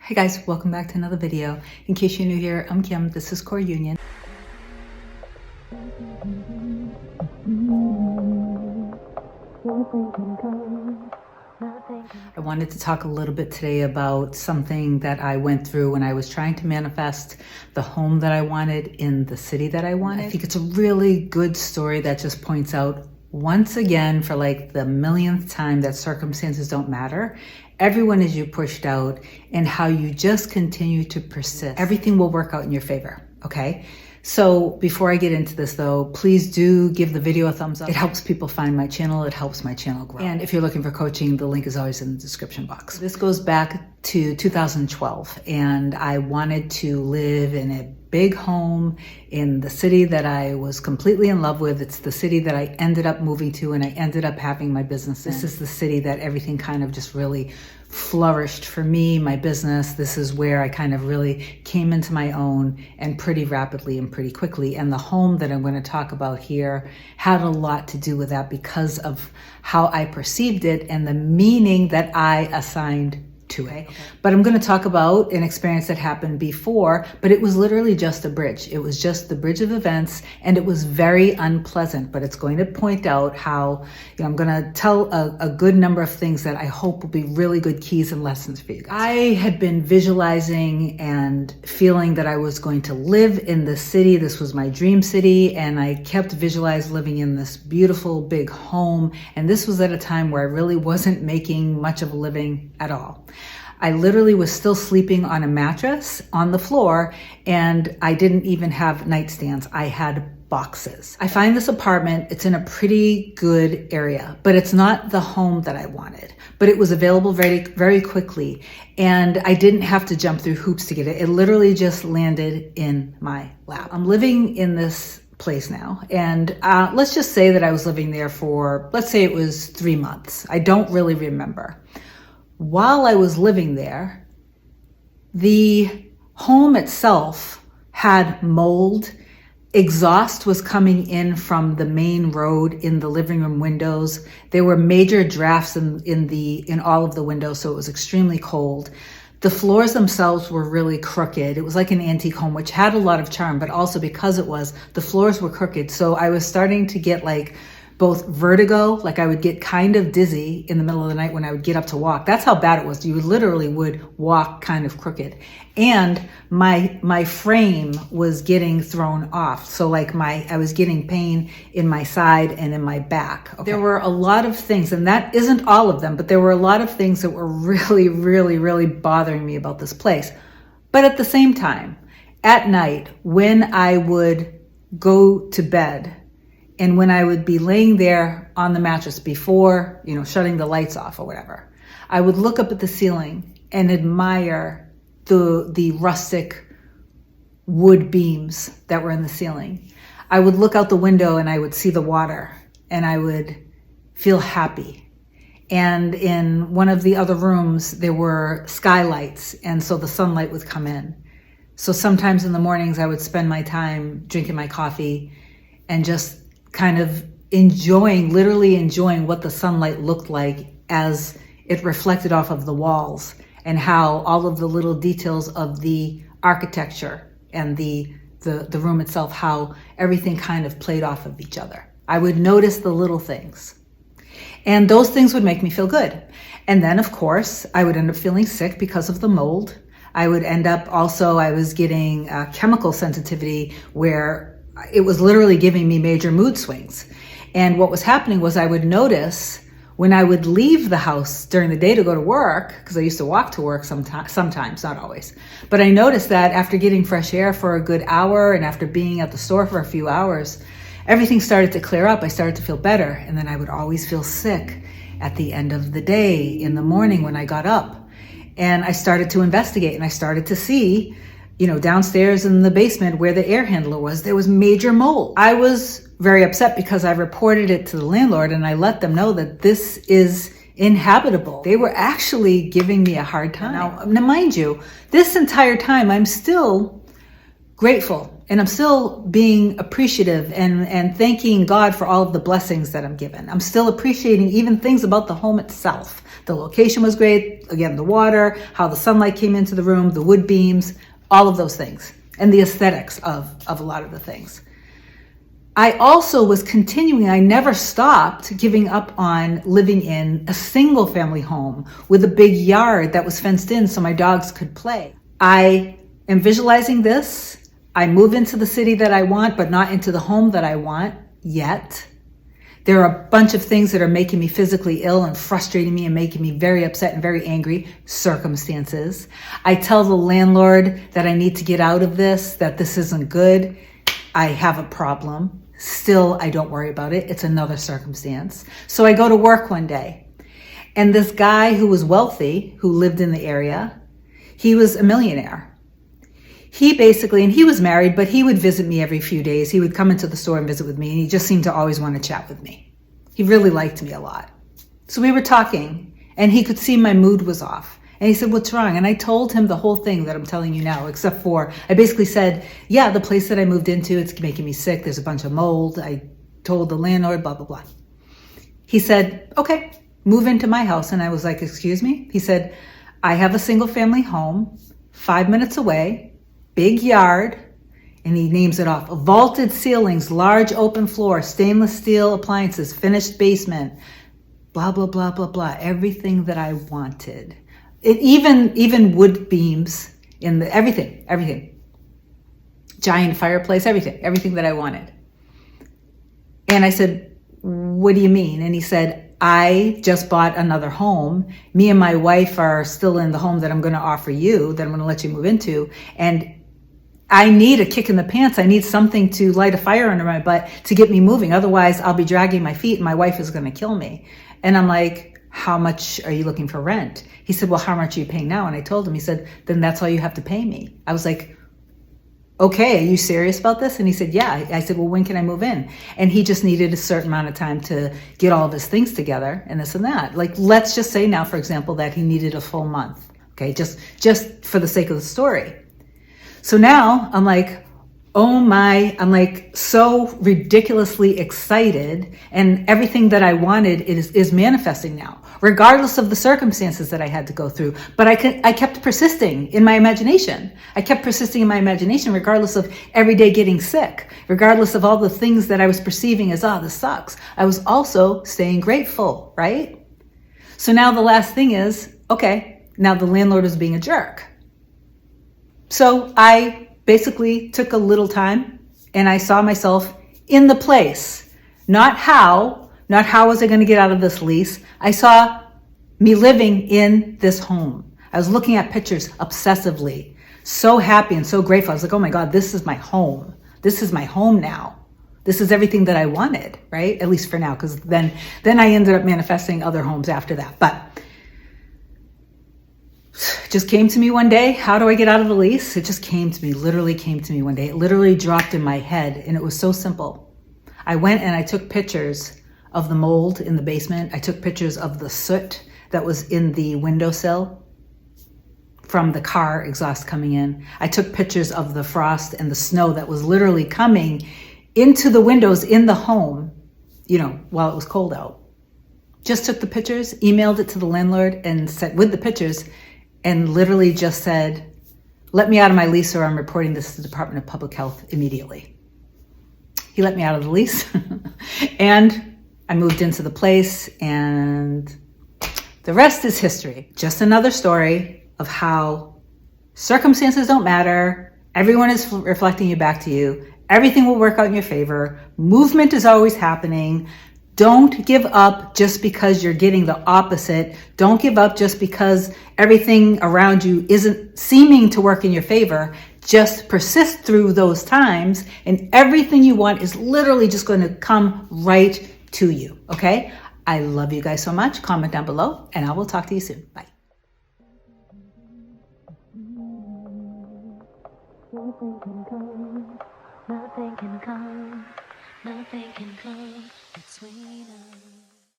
Hi guys, welcome back to another video. In case you're new here, I'm Kim, this is Core Union. I wanted to talk a little bit today about something that I went through when I was trying to manifest the home that I wanted in the city that I wanted. I think it's a really good story that just points out once again, for like the millionth time, that circumstances don't matter. Everyone is you pushed out, and how you just continue to persist. Everything will work out in your favor, okay? So before I get into this though, please do give the video a thumbs up. It helps people find my channel. It helps my channel grow. And if you're looking for coaching, the link is always in the description box. This goes back to 2012, and I wanted to live in a big home in the city that I was completely in love with. It's the city that I ended up moving to, and I ended up having my business. This is the city that everything kind of just really flourished for me, my business. This is where I kind of really came into my own, and pretty rapidly and pretty quickly. And the home that I'm going to talk about here had a lot to do with that because of how I perceived it and the meaning that I assigned to it. Okay. But I'm going to talk about an experience that happened before, but it was literally just a bridge. It was just the bridge of events, and it was very unpleasant, but it's going to point out how, I'm going to tell a good number of things that I hope will be really good keys and lessons for you guys. I had been visualizing and feeling that I was going to live in this city. This was my dream city, and I kept visualizing living in this beautiful big home. And this was at a time where I really wasn't making much of a living at all. I literally was still sleeping on a mattress on the floor, and I didn't even have nightstands. I had boxes. I find this apartment, it's in a pretty good area, but it's not the home that I wanted, but it was available very, very quickly. And I didn't have to jump through hoops to get it. It literally just landed in my lap. I'm living in this place now, and let's just say that I was living there for, let's say it was 3 months. I don't really remember. While I was living there, the home itself had mold. Exhaust was coming in from the main road in the living room windows. There were major drafts in all of the windows, so it was extremely cold. The floors themselves were really crooked. It was like an antique home, which had a lot of charm, but also because the floors were crooked. So I was starting to get like both vertigo, like I would get kind of dizzy in the middle of the night when I would get up to walk. That's how bad it was. You literally would walk kind of crooked. And my frame was getting thrown off. So like I was getting pain in my side and in my back. Okay. There were a lot of things, and that isn't all of them, but there were a lot of things that were really, really, really bothering me about this place. But at the same time, at night, when I would go to bed, and when I would be laying there on the mattress before, shutting the lights off or whatever, I would look up at the ceiling and admire the rustic wood beams that were in the ceiling. I would look out the window and I would see the water, and I would feel happy. And in one of the other rooms, there were skylights, and so the sunlight would come in. So sometimes in the mornings, I would spend my time drinking my coffee and just kind of literally enjoying what the sunlight looked like as it reflected off of the walls, and how all of the little details of the architecture and the room itself, how everything kind of played off of each other. I would notice the little things, and those things would make me feel good. And then of course I would end up feeling sick because of the mold. I was getting chemical sensitivity where it was literally giving me major mood swings. And what was happening was I would notice when I would leave the house during the day to go to work, because I used to walk to work sometimes, not always. But I noticed that after getting fresh air for a good hour, and after being at the store for a few hours, everything started to clear up. I started to feel better. And then I would always feel sick at the end of the day, in the morning when I got up. And I started to investigate, and I started to see, downstairs in the basement where the air handler was, there was major mold. I was very upset because I reported it to the landlord, and I let them know that this is inhabitable. They were actually giving me a hard time. Now mind you, this entire time I'm still grateful And I'm still being appreciative and thanking God for all of the blessings that I'm given. I'm still appreciating even things about the home itself. The location was great. Again, the water, how the sunlight came into the room, the wood beams, all of those things, and the aesthetics of a lot of the things. I also was continuing, I never stopped giving up on living in a single family home with a big yard that was fenced in so my dogs could play. I am visualizing this. I move into the city that I want, but not into the home that I want yet. There are a bunch of things that are making me physically ill and frustrating me and making me very upset and very angry. Circumstances. I tell the landlord that I need to get out of this, that this isn't good. I have a problem. Still, I don't worry about it. It's another circumstance. So I go to work one day, and this guy who was wealthy, who lived in the area, he was a millionaire. He basically, and he was married, but he would visit me every few days. He would come into the store and visit with me, and he just seemed to always want to chat with me. He really liked me a lot. So we were talking, and he could see my mood was off. And he said, what's wrong? And I told him the whole thing that I'm telling you now, except for, I basically said, yeah, the place that I moved into, it's making me sick. There's a bunch of mold. I told the landlord, blah, blah, blah. He said, okay, move into my house. And I was like, excuse me? He said, I have a single family home, 5 minutes away, big yard. And he names it off. Vaulted ceilings, large open floor, stainless steel appliances, finished basement, blah, blah, blah, blah, blah. Everything that I wanted. It even wood beams in the everything. Giant fireplace, everything that I wanted. And I said, what do you mean? And he said, I just bought another home. Me and my wife are still in the home that I'm going to offer you, that I'm going to let you move into. And I need a kick in the pants. I need something to light a fire under my butt to get me moving. Otherwise, I'll be dragging my feet and my wife is going to kill me. And I'm like, how much are you looking for rent? He said, well, how much are you paying now? And I told him, he said, then that's all you have to pay me. I was like, okay, are you serious about this? And he said, yeah. I said, well, when can I move in? And he just needed a certain amount of time to get all of his things together and this and that. Like, let's just say now, for example, that he needed a full month. Okay, just for the sake of the story. So now I'm like, oh my, I'm like so ridiculously excited, and everything that I wanted is manifesting now, regardless of the circumstances that I had to go through. But I kept persisting in my imagination. I kept persisting in my imagination, regardless of every day getting sick, regardless of all the things that I was perceiving as, oh, this sucks. I was also staying grateful, right? So now the last thing is, okay, now the landlord is being a jerk. So I basically took a little time and I saw myself in the place. Not how was I going to get out of this lease. I saw me living in this home. I was looking at pictures obsessively, so happy and so grateful. I was like, oh my God, this is my home. This is my home now. This is everything that I wanted, right? At least for now, because then I ended up manifesting other homes after that. But just came to me one day. How do I get out of the lease? It just came to me, literally came to me one day. It literally dropped in my head, and it was so simple. I went and I took pictures of the mold in the basement. I took pictures of the soot that was in the windowsill from the car exhaust coming in. I took pictures of the frost and the snow that was literally coming into the windows in the home, while it was cold out. Just took the pictures, emailed it to the landlord, and said, with the pictures, and literally just said, let me out of my lease or I'm reporting this to the Department of Public Health immediately. He let me out of the lease and I moved into the place, and the rest is history. Just another story of how circumstances don't matter. Everyone is reflecting you back to you. Everything will work out in your favor. Movement is always happening. Don't give up just because you're getting the opposite. Don't give up just because everything around you isn't seeming to work in your favor. Just persist through those times, and everything you want is literally just going to come right to you. Okay? I love you guys so much. Comment down below, and I will talk to you soon. Bye. Nothing can come between us.